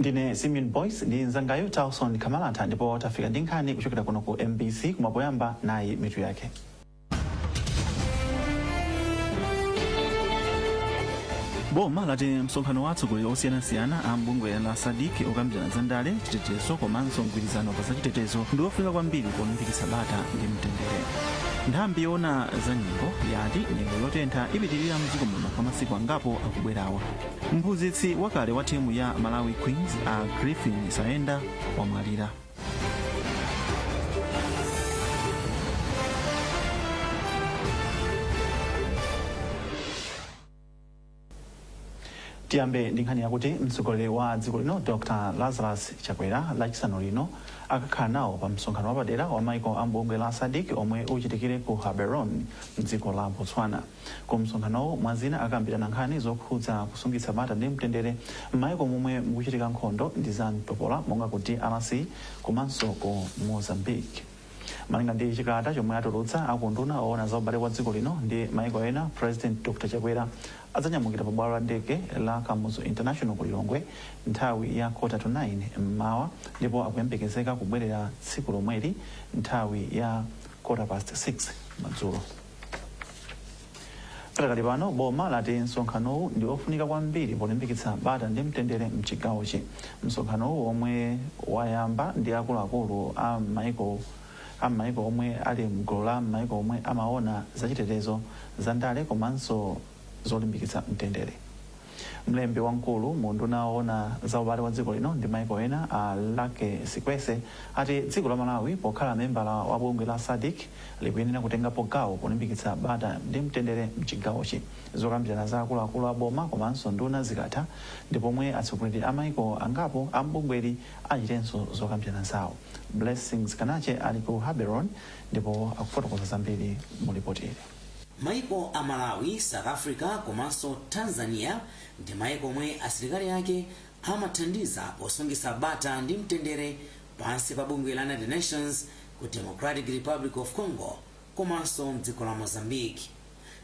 Ndine Simeon Boyce ndi nzangayo Tauson Kamalata ndipo tafika ndi nkhani kuchokera kuno ku MBC kumapoyamba nayi mitu yake. Boma lati msonkhano wa atsogoleri osiyanasiyana a bungwe la Zodiak okambirana za ndale chitetezo komanso mgwirizano pa za chitetezo ndi ofunika kwambiri polimbikitsa bata ndi mtendere. Nthambi yoona za nyengo yati nyengo yotentha ipitirira mdziko muno kwa masiku angapo akubwerawa. Mphunzitsi wakale wa timu ya Malawi Queens a Griffin Saenda wamwalira. Tiyambe ndi nkhani yakuti mtsogoleri wa dziko lino Dr. Lazarus Chakwera lachisanu lino akakhala nawo pa msonkhano wapadera wa maiko a bungwe la Zodiak omwe uchitikire ku Gaborone mdziko la Botswana. Ku msonkhanowo mwazina akambirana nkhani zokhudza kusungitsa bata ndi mtendere m'maiko momwe mukuchitika nkhondo ndi za mtopola monga ku DRC komanso ku Mozambique. Malinga ndi chikalata chomwe atulutsa akunduna oona za ubale wa dziko lino ndi maiko ena, President Dr. Chakwera adzanyamukira pa bwalo la ndege la Kamuzu International ku Lilongwe nthawi ya 8:45 mmawa ndipo akuyembekezeka kubwerera tsiku lomweli nthawi ya 6:15 madzulo. Pakali pano boma lati msonkhanowu ndi ofunika kwambiri polimbikitsa bata ndi mtendere mchigawochi. Msonkhanowu omwe wayamba ndi akuluakulu a maiko omwe ali mgulu la maiko omwe amaona zachitetezo za ndale komanso zolimbikitsa mtendere. Mlembi wamkulu munduna oona za ubale wa dziko lino ndi maiko ena a Lake Sikwese ati dziko la Malawi pokhala membala wa bungwe la Zodiak likuyenera kutengapo gawo polimbikitsa bata ndi mtendere mchigawochi. Zokambirana za akuluakulu a boma komanso nduna zikatha ndipo omwe atsogoleri a maiko angapo a bungweli achitenso zokambirana zawo. Blessings Kanache ali ku Gaborone ndipo akufotokoza zambiri mu ripoti ili. Maiko a Malawi, South Africa komanso Tanzania ndi maiko omwe asilikali ake amathandiza posungitsa bata ndi mtendere pansi pa bungwe la United Nations ku Democratic Republic of Congo komanso mdziko la Mozambique.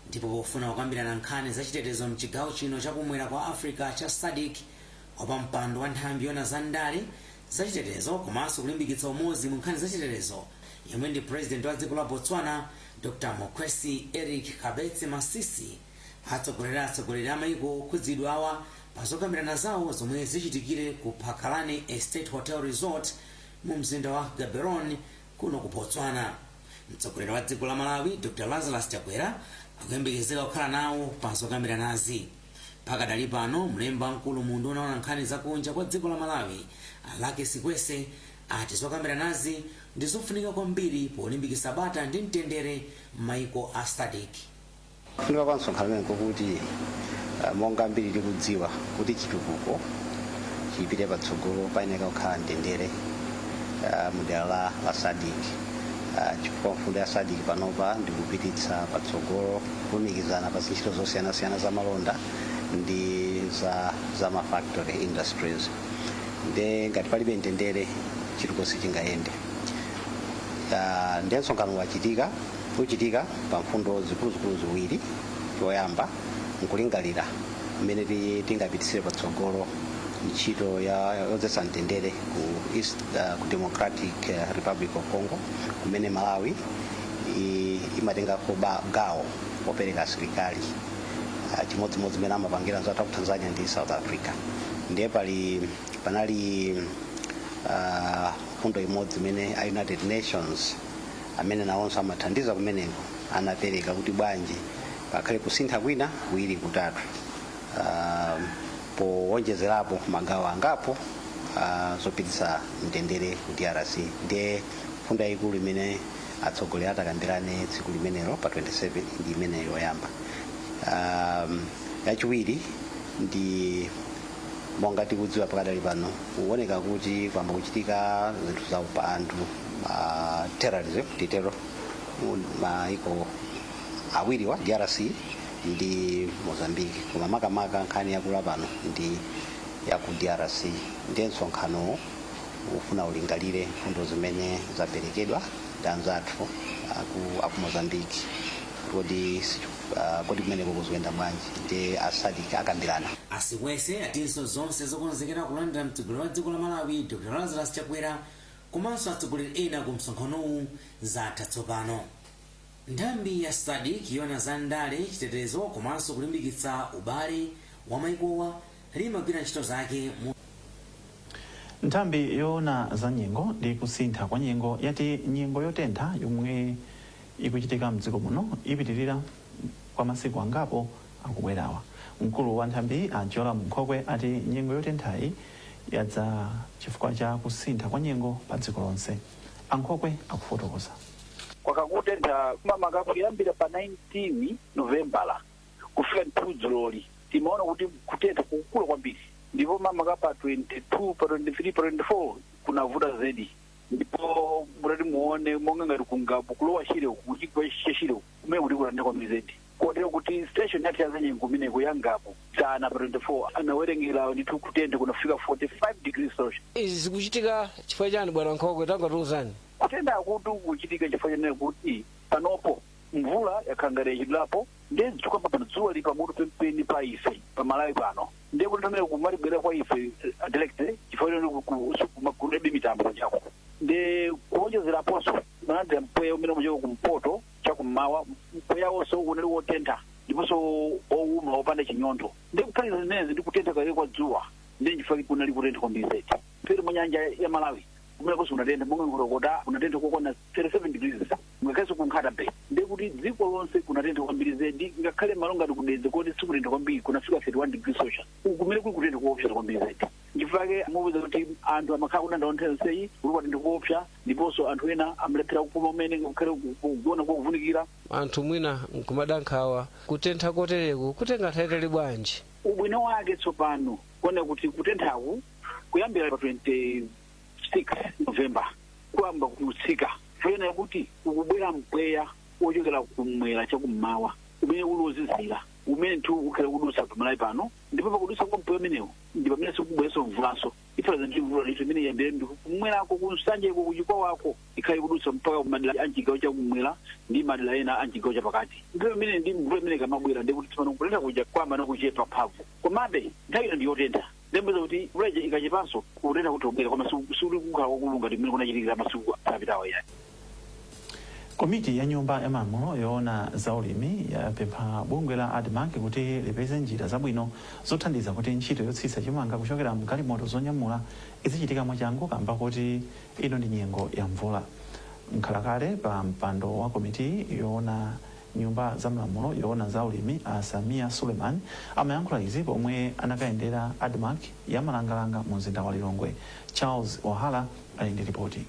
Ndipo pofuna kukambirana nkhani za chitetezo mchigawo chino chakumwera kwa Africa cha Zodiak wapa mpando wa nthambi yoona za ndale za chitetezo komanso kulimbikitsa umodzi mu nkhani za chitetezo yemwe ndi President wa dziko la Botswana Dr. Mokwesi Eric Kabetse Masisi atsogoleri a maiko okhudzidwa awa pazokambirana zawo zomwe zichitikire ku Phakalane Estate Hotel Resort mu mzinda wa Gaborone kuno ku Botswana. Mtsogoleri wa dziko la Malawi Dr. Lazarus Chakwera akuyembekezeka kukhala nawo pazokambiranazi. Pakadali pano mlembi wamkulu munduna oona nkhani zakunja kwa dziko la Malawi Lake Sikwese ati zokambiranazi ndi zofunika kwambiri polimbikitsa bata ndi mtendere maiko a Zodiak. Funika kwa msonkhano kuti monga mbiri tikudziwa kuti chitukuko chipite patsogolo payenera kukhala mtendere mudera la Zodiak. Chifukwa mfundo ya Zodiak panopa ndi kupititsa patsogolo kulumikizana pa ntchito zosiyanasiyana za malonda ndi za mafactory industries. Ndi ngati palibe mtendere chitukuko sichingayende. Ndi msonkhano uchitika pa mfundo zikuluzikulu ziwiri. Choyamba nkulingalira mmene tingapititsire patsogolo ntchito yodzetsa mtendere ku Democratic Republic of Congo kumene Malawi imatengako gawo popereka asilikali chimodzimodzi mmene amapangira za ku Tanzania ndi South Africa. Ndiye panali fundo imodzi imene a United Nations amene nawonso amathandiza kumeneko anapereka kuti bwanji pakhale kusintha kwina kuwiri kutatu powonjezerapo magawo angapo zopititsa mtendere ku DRC. Ndiye fundo yayikulu imene atsogoleri atakambirane tsiku limenelo pa 27 ndi imene yoyamba. Yachiwiri ndi monga tikudziwa pakadali pano kuoneka kuti kwamba kuchitika zinthu za upandu terrorism titero maiko awiri wa DRC ndi Mozambique koma makamaka nkhani yakula pano ndi ya ku DRC. Ndiye msonkhano ufuna ulingalire fundo zimene zaperekedwa ndi anzathu aku Mozambique kuti kodi kumeneko kuzikuyenda bwanji ndi SADC akambirana. asikwese atinso zonse zokonzekera kulandira mtsogoleri wa dziko la Malawi Dr. Lazarus Chakwera komanso atsogoleri ena ku msonkhanowu zatha tsopano. Nthambi ya SADC yona za ndale chitetezo komanso kulimbikitsa ubale wa maikowa limagwira ntchito zake nthambi yona za nyengo ndi kusintha kwa nyengo yati nyengo yotentha yomwe ikuchitika mdziko muno ipitirira kwa masiku angapo akubwerawa. Mkulu wa nthambi Jola Munkhokwe ati nyengo yotenthayi yadza chifukwa cha kusintha kwa nyengo pa dziko lonse. Ankhokwe akufotokoza. Kwakakutentha mamaka kuyambira pa 19 Novembala kufika 2 Juloli timaona kuti kutentha kukula kwambiri, ndipo mamaka pa 22 pa 23 pa 24 kunavuta zedi, ndipo murati muone monga ngati kungapo kulowa shire kuchigwa shire kumene kuti kulanda kwambiri zedi kotero kuti station yati yazanyengo kumeneko yangapo sana pa 24 anawerengera ndithu kutentha kunafika 45 degrees Celsius. Izi zikuchitika chifukwa chani bwana Nkhokwe, tangatiuzani? Kutentha kuti kuchitika chifukwa chani kuti panopo mvula yakhangara yachidulapo ndezi chikamba pano dzuwa li pamutu pempeni pa ife pa Malawi pano ndiye kuti tamene kumalibwera kwa ife direct chifukwa chani kumakulebe mitambo chako ndi kuonjezeraponso manadira mpweya umene umacheka kumpoto chakummawa mpweya wonso unali wotentha ndiponso owuma opanda chinyontho ndi kuphatikiza zimenezi ndi kutentha kale kwa dzuwa ndi chifukwa kunali kutentha kwambiri zedi. Pere mu nyanja ya Malawi kumene konso unatentha monga ngurokota unatentha kokwana 37 degrees ngakhalenso kunkhata be ndi kuti dziko lonse kunatentha kwambiri zedi, ngakhale malo ngati kudedza kodi sikutentha kwambiri kunafika 31 degrees Celsius kumene kuli kutentha kuopsa kwambiri zedi. Chifukwa muwuza kuti anthu amakhala kunanda onthensei kuli kwatentha kuopsa ndiponso anthu ena amalephera kupuma umene ngakhale kuona kuvunikira. Anthu mwina nkumadankhawa kutentha kotereku kutenga nthawi bwanji? Ubwino wake tsopano kuona kuti kutenthaku kuyambira pa 26 November kuyamba kutsika fena kuti ukubwera mpweya wochokera kumwera chakummawa umene ulozizira umene nthu ukhala kudusa pa Malawi pano, ndipo pakudusa kwa mpweya umenewo ndi pamene sikubwereso mvulaso iphalaza ndi mvula ndithu imene yambere ndi kumwerako kunsanjeko kuchikwa wako ikhale kudusa mpaka kumadera anchigawo chakumwera ndi madera ena anchigawo chapakati. Ndipo imene ndi mvula imene kamabwera ndi kuti tsopano kutentha kuja kwamba nakuchepa mphamvu komabe nthawi ino ndi yotentha ndembeza kuti uleje ikachepanso kutentha kuti ubwera koma suli kukhala kwakulunga timene kunachitikira masiku apitawo yani. Komiti ya nyumba ya malamulo yoona za ulimi yapempha bungwe la ADMAC kuti lipeze njira zabwino zothandiza kuti ntchito yotsitsa chimanga kuchokera mgalimoto zonyamula izichitika mwachangu kamba kuti ino ndi nyengo ya mvula. Mkhalakale pa mpando wa komiti yoona nyumba za malamulo yoona za ulimi a Samia Suleiman amayankhula izi pomwe anakayendera ADMAC ya Malangalanga mu mzinda wa Lilongwe. Charles Wahala ali ndi ripoti.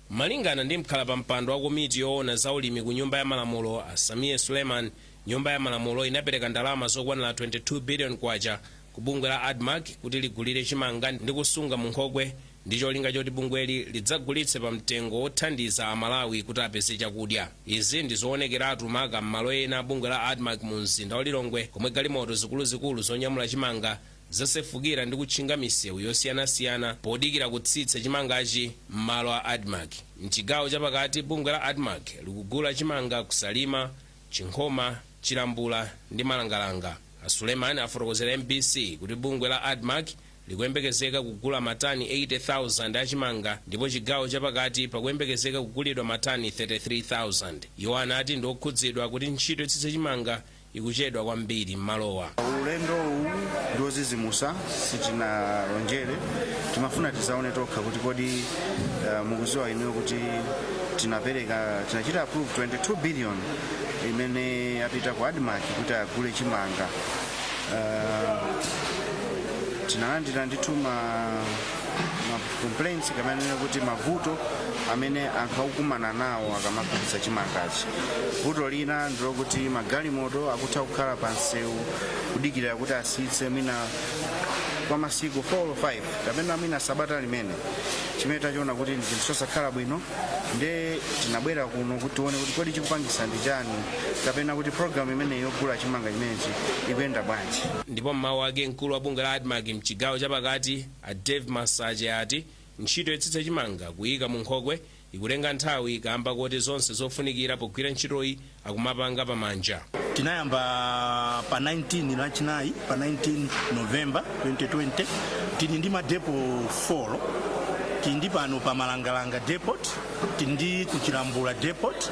Malingana ndi mkhala pa mpando wa komiti yoona za ulimi ku nyumba ya malamulo a Samia Suleiman, nyumba ya malamulo inapereka ndalama zokwanira 22 billion kwacha ku bungwe la ADMAC kuti ligulire chimanga ndi kusunga mu Nkhokwe ndi cholinga choti bungweli lidzagulitse pa mtengo wothandiza Amalawi kuti apeze chakudya. Izi ndi zoonekeratu maka m'malo ena bungwe la ADMAC mu mzinda wa Lilongwe komwe galimoto zikuluzikulu zonyamula chimanga zasefukira ndi kutchinga misewu yosiyanasiyana podikira kutsitsa chimangachi m'malo a ADMAC. Mchigawo chapakati bungwe la ADMAC likugula chimanga kusalima, chinkhoma, chilambula ndi malangalanga. A Suleiman afotokozera MBC kuti bungwe la ADMAC likuyembekezeka kugula matani 80,000 achimanga ndipo chigawo chapakati pakuyembekezeka kugulidwa matani 33,000. Iwo anati ndi okhudzidwa kuti ntchito yotsitsa chimanga ikuchedwa kwambiri m'malowa. Ulendo uwu ndozizimusa sitinalonjere timafuna tizaone tokha kuti kodi mukuziwa inuyo kuti tinachita approve 22 billion imene yapita ku ADMAC kuti agule chimanga. Tinalandira ndithu ma complaints kamene kuti mavuto amene ankaukumana nawo akamagulitsa chimangachi. Vuto lina ndilokuti magalimoto akutha kukhala pa nsewu kudikirira kuti asitse mina kwa masiku 4 or 5 kapena mina sabata limene chimene tachiona kuti ndi chinthu chosakhala bwino nde tinabwera kuno kuti tione kuti kodi chikupangisa ndi chani kapena kuti program imene yogula chimanga chimenechi ikuyenda bwanji. Ndipo mmawu ake mkulu wa bungwe la ADMAC mchigawo chapakati a Dave Masache ati ntchito yotsitsa chimanga kuyika mu Nkhokwe ikutenga nthawi kamba kuti zonse zofunikira pogwira ntchitoyi akumapanga pamanja. Tinayamba pa 19 lachinayi pa 19 November 2020 tili ndi madepo 4 tindi pano pa Malangalanga depot, tindi kuchilambula depot,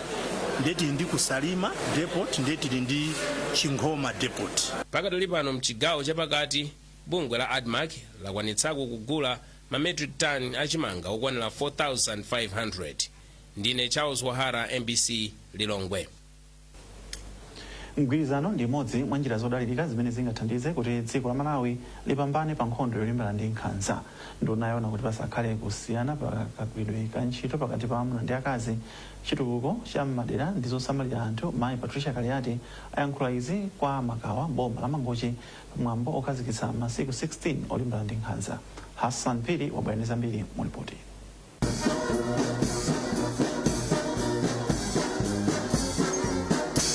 ndeti ndi kusalima depot, ndeti ndi chingoma depot. Pakadali pano mchigawo chapakati bungwe la ADMAC lakwanitsako kugula mametric ton achimanga okwanira 4,500. Ndine Charles Wahara, MBC Lilongwe. Mgwirizano ndi imodzi mwa njira zodalirika zimene zingathandize kuti dziko la Malawi lipambane pa nkhondo yolimbana ndi nkhanza. Nduna yoona kuti pasakhale kusiyana pakagwiridwe ka ntchito pakati pa amuna ndi akazi. Chitukuko cha madera ndi zosamalira anthu Mayi Patricia Kaliati ayankhula izi kwa Makawa boma la Mangochi pamwambo okhazikitsa masiku 16 olimbana ndi nkhanza. Hassan Piri wabwereza mbiri mu ripoti.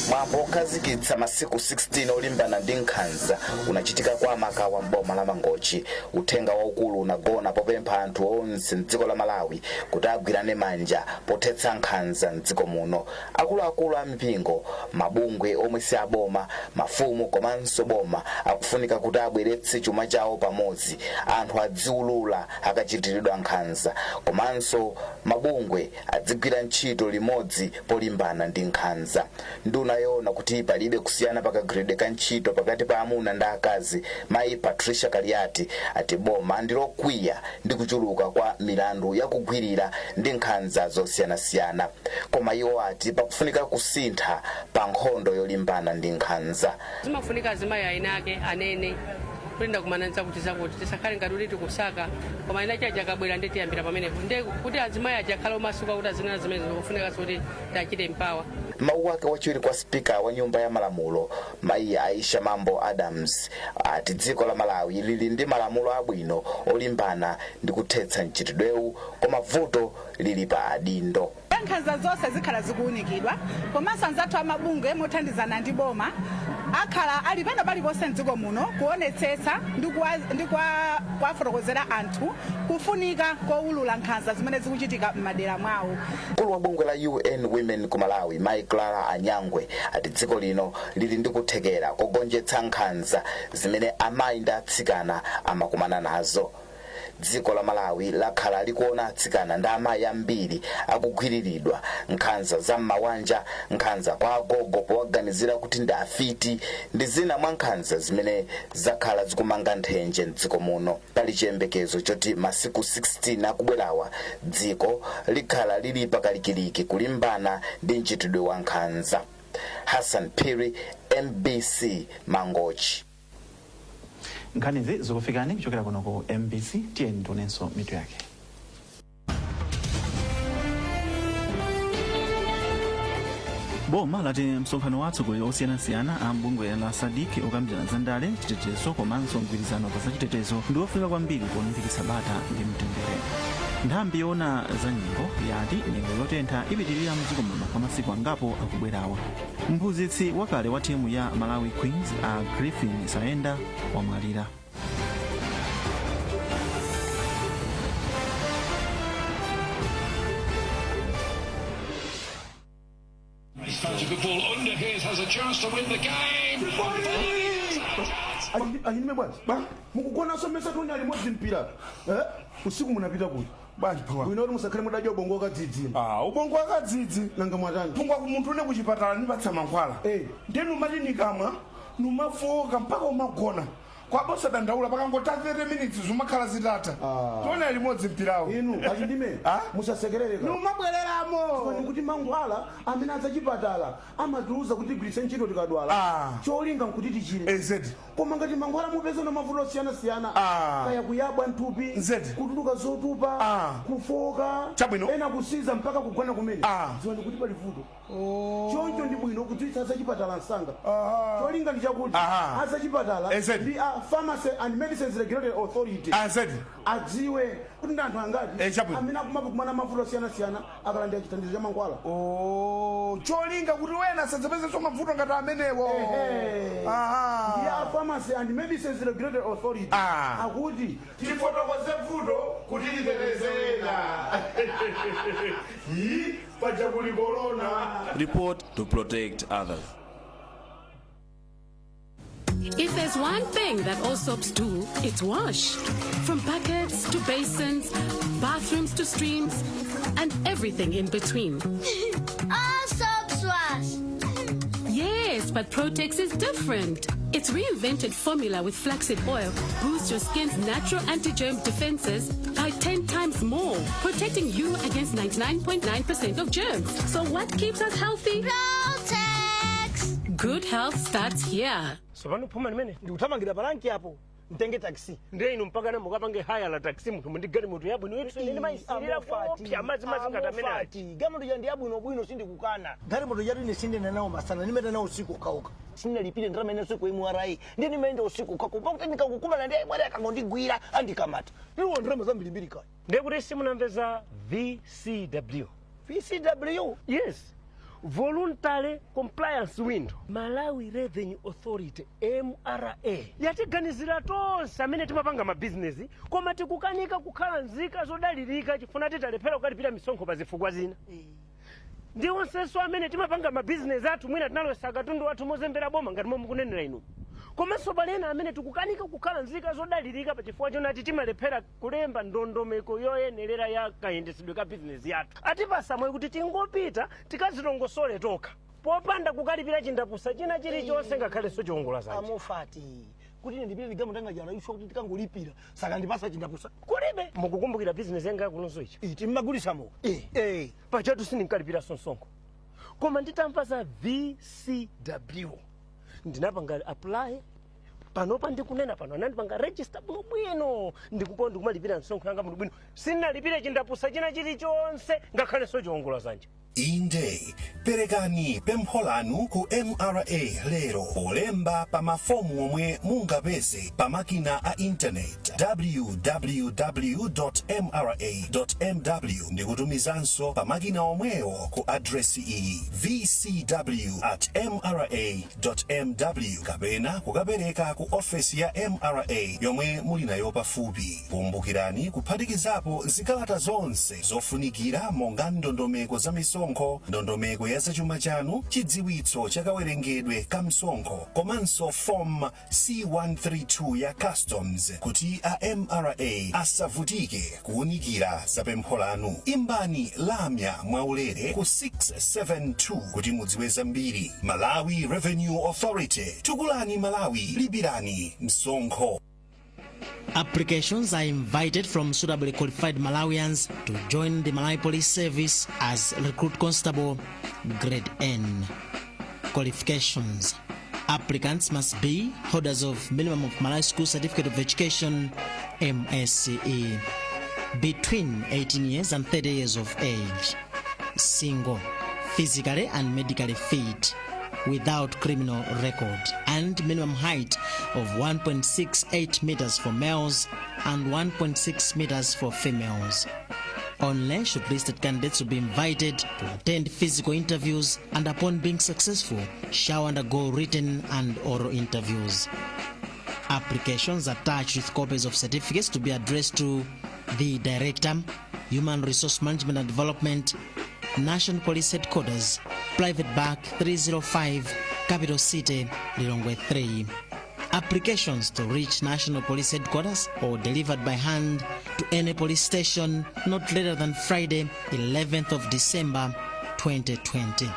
Mwambo okhazikitsa masiku 16 olimbana ndi nkhanza unachitika kwa Makawa mboma la Mangochi. Uthenga waukulu unagona popempha anthu onse mdziko la Malawi kuti agwirane manja pothetsa nkhanza mdziko muno. Akuluakulu a mipingo, mabungwe omwe si aboma, mafumu komanso boma akufunika kuti abweretse chuma chawo pamodzi, anthu adziulula akachitiridwa nkhanza, komanso mabungwe adzigwira ntchito limodzi polimbana ndi nkhanza. Nduna yoona kuti palibe kusiyana pakagwiridwe ka ntchito pakati pa amuna ndi akazi Mayi Patricia Kaliati ati boma ndilokwiya ndi kuchuluka kwa milandu yakugwirira ndi nkhanza zosiyanasiyana. Koma iwo ati pakufunika kusintha pa nkhondo yolimbana ndi nkhanza. Zimafunika azimayi ainake anene kulinda kumananza kuti zakuti tisakhale ngati kuti tikusaka koma ina chaja kabwera ndi tiyambira pamenepo ndi kuti azimayi ajakhala omasuka kuti azinena zimene zikufunika kuti tiachite mpawa. Mawu ake wachiwiri kwa spika wa nyumba ya malamulo Mayi Aisha Mambo Adams ati dziko la Malawi lili ndi malamulo abwino olimbana ndi kuthetsa mchitidwewu koma vuto lili pa adindo. Nkhanza zonse zikhala zikuunikidwa komanso anzathu amabungwe mothandizana ndi boma akhala ali pano paliponse mdziko muno kuonetsetsa ndi kwafotokozera anthu kufunika koulula nkhanza zimene zikuchitika m'madera mwawo. Mkulu wa bungwe la UN Women ku Malawi Mayi Clara Anyangwe ati dziko lino lili ndi kuthekera kogonjetsa nkhanza zimene amayi ndi atsikana amakumana nazo. Dziko la Malawi lakhala likuona atsikana ndi amayi ambiri akugwiriridwa nkhanza za m'mawanja, nkhanza kwa agogo powaganizira kuti ndi afiti ndi zina mwa nkhanza zimene zakhala zikumanga nthenje mdziko muno. Pali chiyembekezo choti masiku 16 akubwerawa dziko likhala lili pakalikiliki kulimbana ndi mchitidwe wa nkhanza. Hassan Piri, MBC Mangochi. Nkhani zikufikani kuchokera kuno ku MBC, tiyeni tionenso mitu yake. Boma lati msonkhano wa atsogoleri osiyanasiyana a bungwe la Zodiak okambirana za ndale, chitetezo komanso mgwirizano pa zachitetezo ndi ofunika kwambiri polimbikitsa bata ndi mtendere. Nthambi yoona za nyengo yati nyengo yotentha ipitirira mdziko muno kwa masiku angapo akubwerawa. Mphunzitsi wakale wa timu ya Malawi Queens a Griffin Saenda wamwalira. Ahime bwana mukugona somesa tonyali modzi mpira usiku munapita kuti bali pawa wino musakhale mudajo bongo kadzidzi ubongo akadzidzi nanga mwatani pungwa kumuntu une kuchipatala nipatsa mankhwala ndenu mati nikamwa numafoka mpaka umagona kwa bosa dandaula pakangota 30 minutes zumakhala zitata tona limodzi mpirawo inu achindime musasekerereka numabwereramo kuti mankhwala amene adzachipatala amatiuza kuti tigwiritse ntchito tikadwala cholinga nkuti tichire koma ngati mankhwala mupeza na mavuto osiyana-siyana kaya kuyabwa nthupi kutuluka zotupa kufoka ena kusiza mpaka kugona kumene ziwani kuti pali vuto choncho ndi bwino kuti adzachipatala msanga cholinga ndi chakuti adzachipatala ndi Pharmacy and Medicines Regulatory Authority adziwe kuti ndi anthu angati amene akumakumana mavuto osiyana-siyana akalandira chithandizo cha mankhwala cholinga kuti wena sadzapeze mavuto ngati amenewo ndi Pharmacy and Medicines Regulatory Authority. Akuti tilifotokoze vuto kuti litetezeka. Pachakuli corona. Report to protect others. If there's one thing that all soaps do, it's wash. From buckets to basins, bathrooms to streams, and everything in between. All soaps wash. Yes, but Protex is different. Its reinvented formula with flaxseed oil boosts your skin's natural anti-germ defenses by 10 times more, protecting you against 99.9% of germs. So what keeps us healthy? Protex! Good health starts here. Sovano puma nimene ndikuthamangira palanki apo mtenge taxi ndiye inu mpaka na mukapange haya la taxi muthu mundigari mutu yabu niwetu nini maisirira kupya mazi ngatamena ati gama ndo yandi yabu ino sindi kukana gari moto yadu ni sindi nanao masana nimeta nao usiku kauka sina lipile ndrama ina usiku imuarai ndiye nimeenda usiku kakupa kutendika kukuma na ndiye mwari akangondigwira andikamata niwo ndrama za mbilimbili kaya ndiye kuti simu namveza VCW. Yes, Voluntary Compliance Window. Malawi Revenue Authority, MRA. Yatiganizira tonse amene timapanga mabizinesi koma tikukanika kukhala nzika zodalirika chifuna titalephera kukalipira misonkho pa zifukwa zina. Ndi onsenso amene timapanga mabizinesi athu mwina tinalowesa katundu wathu mozembera boma ngati momwe mukunenera inu. Komanso balena amene tikukanika kukhala nzika zodalirika pa chifukwa chonati timalephera kulemba ndondomeko yoyenerera ya kayendesedwe ka bizinesi yathu. Atipasamwe kuti tingopita tikazilongosole tokha popanda kukalipira chindapusa china chilichonse ngakhalenso chiwongola zanje. Amofati kuti ine ndipite ligamo ndanga jana isho kuti tikangolipira saka ndipasa chindapusa kulibe. Mukukumbukira bizinesi yanga yakulonso ichi timmagulisamo pachatu sindinkalipira sonsonko koma nditamva za VCW ndinapanga apply panopa ndikunena pano anandipanga register bwino ndikupo ndikumalipira msonkho yanga bwino sinalipire chindapusa china chilichonse ngakhalenso chiwongola zanje. Inde, perekani pempholanu ku MRA lero olemba pa mafomu omwe mungapeze pa makina a internet www.mra.mw ndikutumizanso pa makina omwewo ku adresi iyi vcw@mra.mw kapena kukapereka ku ofesi ya MRA yomwe muli nayo pafupi. Kumbukirani kuphatikizapo zikalata zonse zofunikira monga ndondomeko za misonkho, ndondomeko ya zachuma chanu, chidziwitso chakawerengedwe ka msonkho, komanso form C132 ya customs kuti a MRA asavutike kuwunikira za pempho lanu. Imbani lamya mwaulere ku 672 kuti mudziwe zambiri. Malawi Revenue Authority, tukulani Malawi, libirani msonkho. Applications are invited from suitably qualified Malawians to join the Malawi Police Service as Recruit Constable Grade N. Qualifications: applicants must be holders of minimum of Malawi School Certificate of Education (MSCE), between 18 years and 30 years of age, single, physically and medically fit, without criminal record, and minimum height of 1.68 meters for males and 1.6 meters for females. Only shortlisted candidates will be invited to attend physical interviews, and upon being successful, shall undergo written and oral interviews. Applications attached with copies of certificates to be addressed to the Director, Human Resource Management and Development, National Police Headquarters, Private Bank 305, Capital City, Lilongwe 3. Applications to reach National Police Headquarters or delivered by hand to any police station not later than Friday, 11th of December, 2020.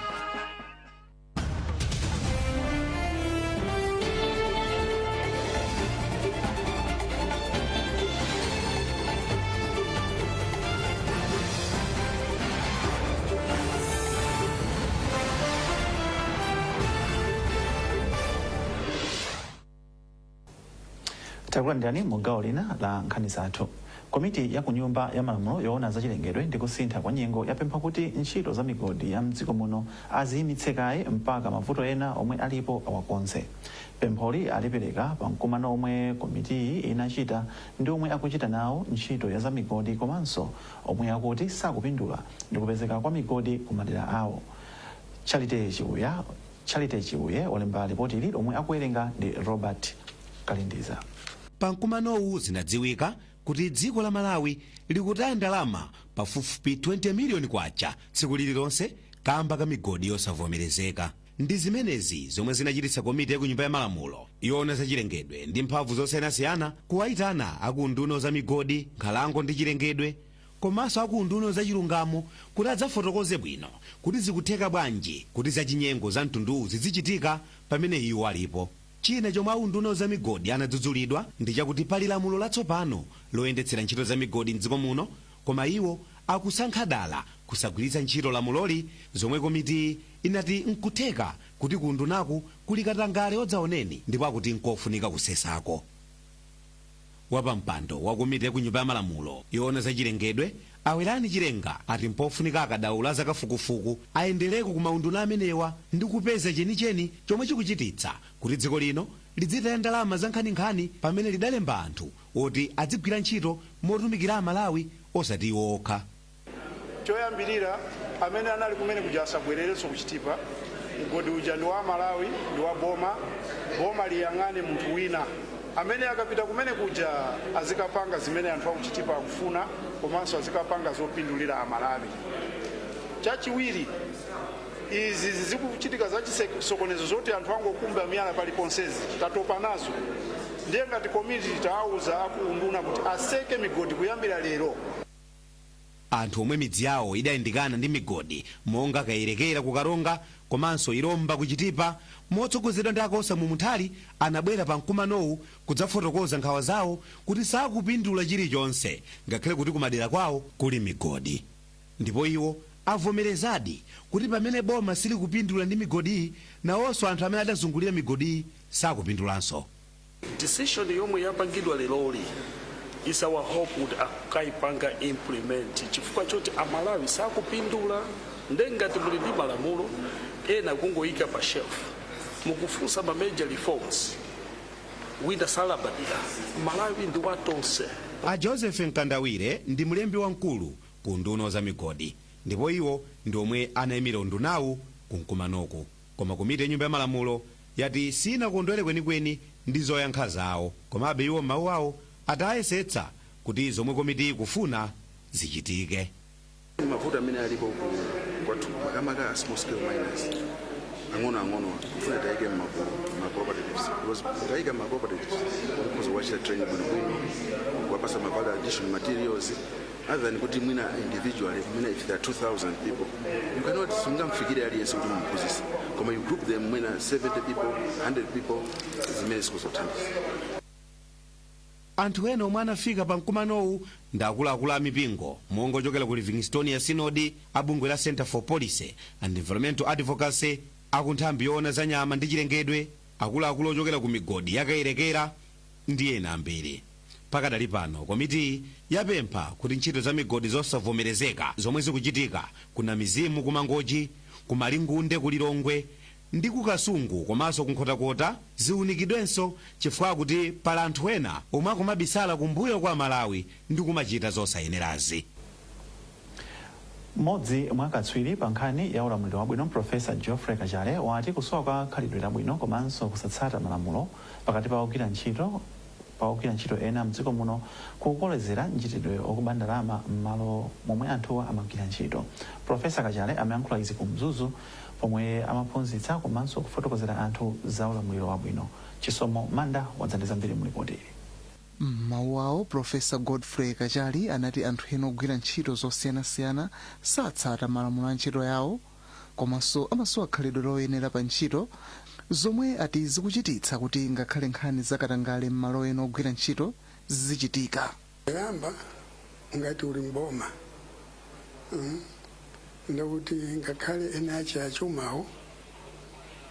takulandirani mu gawo lina la nkhani zathu. Komiti ya kunyumba ya malamulo yoona za chilengedwe ndi kusintha kwa nyengo yapempha kuti ntchito za migodi ya mdziko muno aziyimitse kaye mpaka mavuto ena omwe alipo awakonze. Pempholi alipereka pa mkumano omwe komiti inachita ndi omwe akuchita nawo ntchito ya za migodi komanso omwe akuti sakupindula ndi kupezeka kwa migodi ku madera awo. Charity Chiuye olemba ripoti ili omwe akuwerenga ndi Robert kalindiza. Pankumanowu zinadziwika kuti dziko la Malawi likutaya ndalama pafupifupi 20 miliyoni kwacha tsiku lililonse kamba ka migodi yosavomerezeka. Ndi zimenezi zomwe zinachititsa komiti ya ku nyumba ya malamulo yoona za chilengedwe ndi mphamvu zosiyanasiyana kuwayitana akunduna za migodi, nkhalango ndi chilengedwe komanso akunduna za chilungamo kuti adzafotokoze bwino kuti zikutheka bwanji kuti zachinyengo za mtunduwu zizichitika pamene iwo alipo. China chomwe akunduna za migodi anadzudzulidwa ndi chakuti pali lamulo latsopano loyendetsera ntchito za migodi mdziko muno, koma iwo akusankha dala kusagwiritsa ntchito lamuloli, zomwe komiti inati nkutheka kuti kundunaku kuli katangale odzaoneni ndipo akuti nkofunika kusesako. Wapampando wa komiti ya ku nyumba ya malamulo yoona za chilengedwe Awelani Chilenga ati mpofunika akadaula zakafukufuku ayendereko ku maunduna amenewa ndi kupeza chenicheni chomwe chikuchititsa kuti dziko lino lidzitaya ndalama za nkhaninkhani pamene lidalemba anthu oti adzigwira ntchito motumikira Amalawi osati iwo okha. Choyambirira amene anali kumene kuja asabwererenso kuchitipa mgodi uja ndi wa Malawi ndi wa boma liyang'ane munthu wina amene akapita kumene kuja azikapanga zimene anthu akuchitipa akufuna komanso azikapanga zopindulira Amalawi. Chachiwiri izi zikuchitika za chisokonezo zoti anthu angokumba miyala paliponsezi tatopa nazo, ndiye ngati komiti tawuza akunduna kuti aseke migodi kuyambira lero. Anthu omwe midzi yawo idayindikana ndi migodi monga kayerekera ku Karonga komanso Iromba kuchitipa motsogozedwa ndi akosa mu Munthali anabwera pa mkumanowu kudzafotokoza nkhawa zawo kuti sakupindula chilichonse ngakhale kuti kumadera kwawo kuli migodi. Ndipo iwo avomerezadi kuti pamene boma silikupindula ndi migodi nawonso anthu amene adazungulira migodi sakupindulanso. Decision yomwe yapangidwa leloli is our hope would akaipanga implement chifukwa choti Amalawi sakupindula ndengati muli ndi malamulo ena kungoyika pa shelf mukufunsa ma major reforms wina salabadira Malawi ndi watonse. A Joseph Nkandawire ndi mlembi wamkulu ku nduna za migodi ndipo iwo ndi omwe anayimira undunawu kumkumanoku, koma komiti ya nyumba ya malamulo yati sinakondwere kwenikweni ndi zoyankha zawo, komabe iwo mawu awo atayesetsa kuti zomwe komiti ikufuna zichitike. Mavuto amene alipo kwathu makamaka small scale miners ang'ono kufuna taike ma cooperatives because taike ma cooperatives because wachita training bwino kuwapasa mavada additional materials other than kuti mwina individually mwina if there are 2,000 people you cannot sungamfikire aliyense kuti mumphunzise koma you group them mwina 70 people 100 people zimene sikuzothandiza. Anthu ena omwe anafika pa mkumanowu ndi akuluakulu a mipingo monga ochokera ku Livingstone Synod, abungwe la Center for Policy and Environmental Advocacy, akunthambi yoona za nyama ndi chilengedwe, akuluakulu ochokera ku migodi yakayerekera ndi ena ambiri. Pakadali pano komiti yapempha kuti ntchito za migodi zosavomerezeka zomwe zikuchitika kuna mizimu kumangoji, kumalingunde kulilongwe ndi kukasungu komanso kunkhotakota ziunikidwenso chifukwa kuti pala anthu ena omwe akumabisala kumbuyo kwa Malawi ndi kumachita zosayenerazi. Mmodzi mwa akatswiri pa nkhani ya ulamuliro wabwino Profesa Geoffrey Kachale wati kusowa kwa khalidwe labwino komanso kusatsata malamulo pakati pa ogwira ntchito ena mdziko muno kukolezera nchitidwe okuba ndalama m'malo momwe anthuwa amagwira ntchito. Profesa Kachale amayankhula izi ku Mzuzu pomwe amaphunzitsa komanso kufotokozera anthu za ulamuliro wabwino. Chisomo Manda wadzandiza mbiri mu ripoti ili. Mawu awo Profesa Godfrey Kachali anati anthu ena ogwira ntchito zosiyanasiyana satsata malamulo a ntchito yawo komanso amasowa khalidwe loyenera pa ntchito zomwe ati zikuchititsa kuti ngakhale nkhani zakatangale m'malo ena ogwira ntchito zizichitika. Yamba ngati uli mboma ndakuti ngakhale ena achi achumawo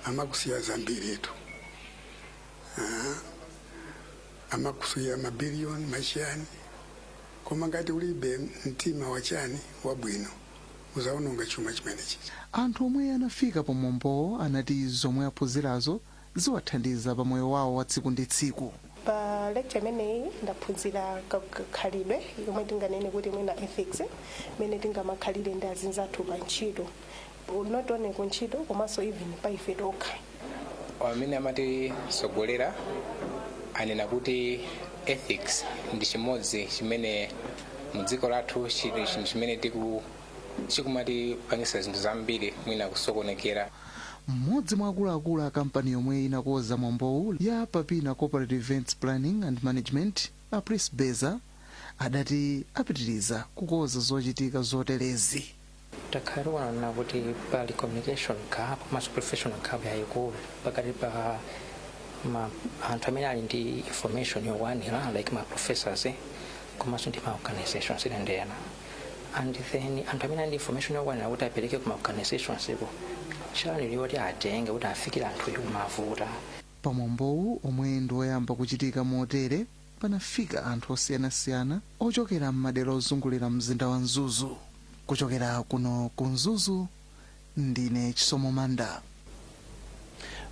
amakusiya zambiritu amakusiya mabiliyoni machani koma ngati ulibe mtima wachani wabwino uzaononga chuma chimenechi. Anthu omwe anafika pomwambowo anati zomwe aphunzirazo ziwathandiza pa moyo wawo wa tsiku ndi tsiku. Pa lecture imeneyi ndaphunzira khalidwe yomwe tinganene kuti mwina ethics imene tingamakhalire ndi azinzathu pa ntchito not only ku ntchito komanso even pa ife tokha. Amene amatisogolera anena kuti ethics ndi chimodzi chimene mudziko lathu chimene chikumati pangisa zinthu zambiri mwina kusokonekera. Mmodzi mwa akuluakulu a kampani yomwe inakoza mwambowu ya Papina Cooperative Events Planning and Management, Pris Beza, adati apitiriza kukoza zochitika zoterezi. Takhala na kuti pali communication gap, mass professional gap yayikulu pakati pa anthu amene ali ndi information yokwanira like ma professors komanso ndi ma organizations ndiyana. And then anthu amene ali ndi information yokwanira kuti apereke kuma organizations iko chani liwoti atenge kuti afikira anthu kumavuta. Pamwambowu omwe ndi woyamba kuchitika motere panafika anthu osiyanasiyana ochokera m'madera ozungulira mzinda wa Mzuzu. Kuchokera kuno ku Mzuzu ndine Chisomo Manda.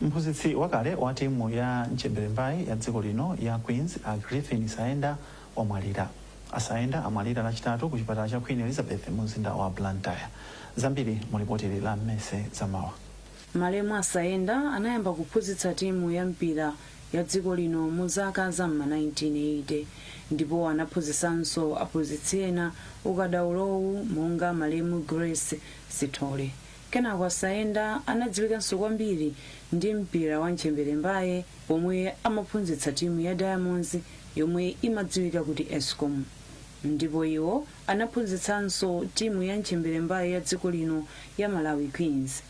Mphunzitsi wakale wa timu ya Nchemberembai ya dziko lino ya Queens Griffin Saenda wamwalira. Asaenda amwalira lachitatu ku chipatala cha Queen Elizabeth mu mzinda wa Blantyre. Zambiri mulipoteri la Mese Zamawa. Malemu Asaenda anayamba kuphunzitsa timu ya mpira ya dziko lino mu zaka za 1980 ndipo anaphunzitsanso aphunzitsi ena ukadaulowu monga malemu Grace Sithole. Kenako Asaenda anadziwikanso kwambiri ndi mpira wa Nchemberembai pomwe amaphunzitsa timu ya Diamonds yomwe imadziwika kuti Escom. Ndipo iwo anaphunzitsanso timu ya Nchemberembai ya dziko lino ya Malawi Queens.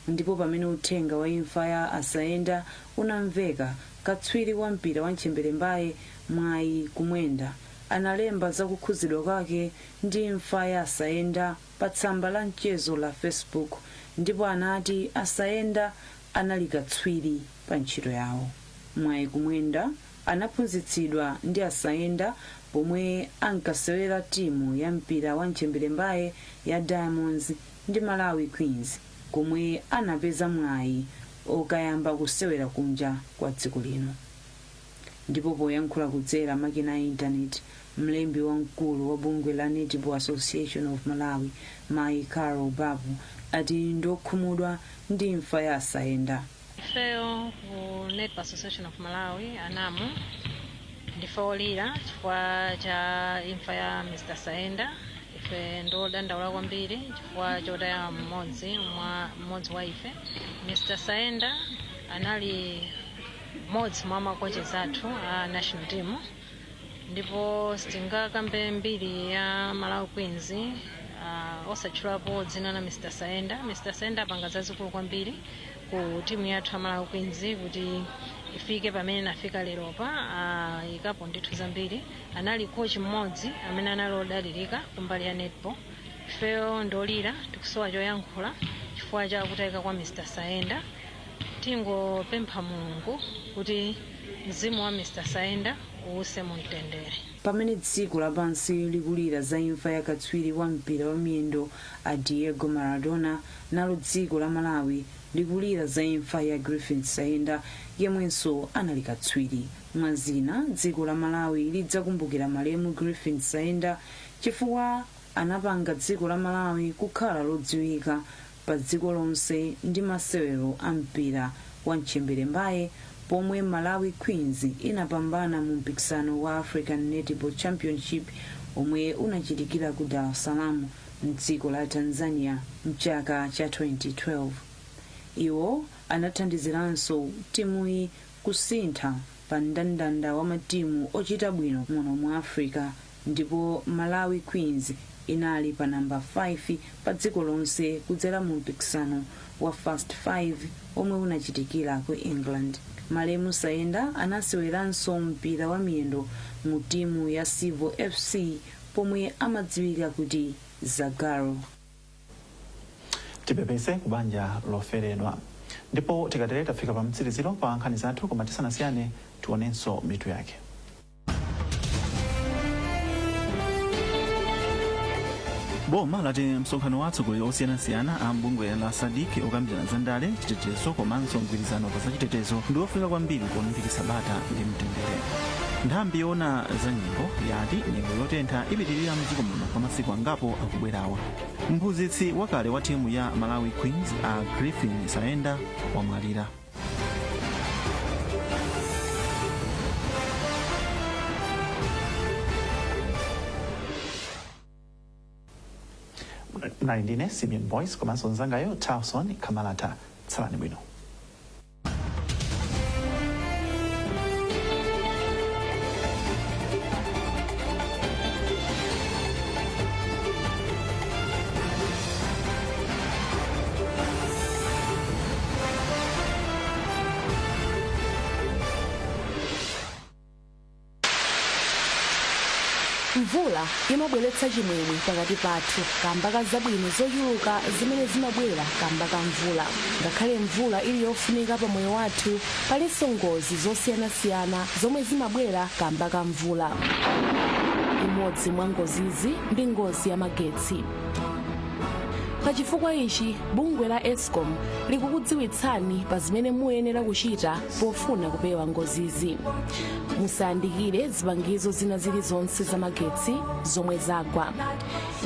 Ndipo pamene uthenga wa imfa ya Asaenda unamveka, katswiri wa mpira wa Nchemberembai Mwayi Kumwenda analemba za kukhuzidwa kwake ndi imfa ya Asaenda pa tsamba la mchezo la Facebook, ndipo anati Asaenda anali katswiri pa ntchito yawo. Mwayi Kumwenda anaphunzitsidwa ndi Asaenda pomwe ankasewera timu ya mpira wa Nchemberembai ya Diamonds ndi Malawi Queens, komwe anapeza mwayi okayamba kusewera kunja kwa dziko lino. Ndipo poyankhula kudzera makina a intaneti, mlembi wamkulu wa bungwe la Netball Association of Malawi Mai Carol Babu ati ndokhumudwa ndi imfa ya Asaenda. Ifeyo ku Netball Association of Malawi anamu ndifaolira chifukwa cha imfa ya Mr. Asaenda. Ife ndodandaula kwambiri chifukwa chotaya mmodzi wa ife. Mr. Asaenda anali mmodzi mwa makoches athu a national team, ndipo sitingakambe mbiri ya Malawi Queens osatchulapo dzina la Mr. Asaenda. Mr. Asaenda apanga zazikulu kwambiri ku timu yathu ya Malawi Queens kuti ifike pamene nafika lero pa ikapo ndithu zambiri. Anali coach mmodzi amene anali odalirika kumbali ya netball. Ifeyo ndolira tikusowa choyankhula chifukwa cha kutayika kwa Mr. Asaenda. Tingopempha Mulungu kuti mzimu wa Mr. Asaenda uwuse mumtendere. Pamene dziko lapansi likulira za imfa ya katswiri wa mpira wa miyendo a Diego Maradona, nalo dziko la Malawi likulira za imfa ya Griffin Saenda yemwenso anali katswiri. Mwazina, dziko la Malawi lidzakumbukira malemu Griffin Saenda chifukwa anapanga dziko la Malawi kukhala lodziwika pa dziko lonse ndi masewero a mpira wa Nchemberembai, pomwe Malawi Queens inapambana mu mpikisano wa African Netball Championship omwe unachitikira ku Dar es Salaam mdziko la Tanzania mchaka cha 2012. Iwo anathandiziranso timuyi kusintha pa mndandanda wa matimu ochita bwino muno mu Africa, ndipo Malawi Queens inali pa namba 5 pa dziko lonse kudzera mu mpikisano wa Fast 5 omwe unachitikira ku England. Malemu Saenda anaseweranso mpira wa miyendo mu timu ya Civil FC pomwe amadziwika kuti Zagaro. Tipepese kubanja loferedwa. Ndipo tikatere tafika pa mtsiriziro pa nkhani zathu, koma tisanasiyane tionenso mitu yake. Boma lati msonkhano wa atsogoleri osiyanasiyana a mbungwe la Zodiak okambirana za ndale, chitetezo komanso mgwirizano pa za chitetezo ndi ofunika kwambiri kulimbikitsa bata ndi mtendere. Nthambi yoona za nyengo yati nyengo yotentha ipitirira mdziko muno kwa masiku angapo akubwerawa. Mphunzitsi wakale wa timu ya Malawi Queens a Griffin Saenda wamwalira. mnali ndine Simeon Boyce komanso nzangayo Charlson Kamalata. Tsalani bwino. Mvula imabweretsa chimwemwe pakati pathu kamba ka zabwino zochuluka zimene zimabwera kamba ka mvula. Ngakhale mvula ili yofunika pa moyo wathu, palinso ngozi zosiyanasiyana zomwe zimabwera kamba ka mvula. Imodzi mwa ngozizi ndi ngozi ya magetsi. Pachifukwa ichi, bungwe la Eskom likukudziwitsani pa zimene muyenera kuchita pofuna kupewa ngozizi. Musayandikire zipangizo zina zilizonse za magetsi zomwe zagwa.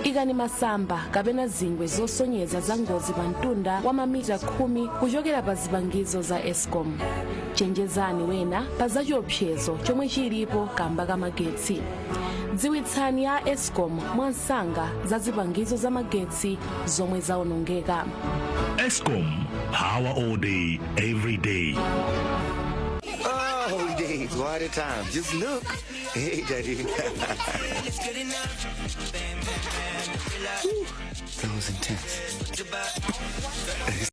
Ikani masamba kapena zingwe zosonyeza za ngozi pa mtunda wa mamita 10 kuchokera pa zipangizo za Eskom. Chenjezani wena pa zachiopsezo chomwe chilipo kamba ka magetsi. Dziwitsani a Eskom mwansanga za zipangizo za magetsi zomwe zaonongeka. Eskom, power all day, every day. Oh, days, what a time. Just look. Hey, Daddy. That was intense.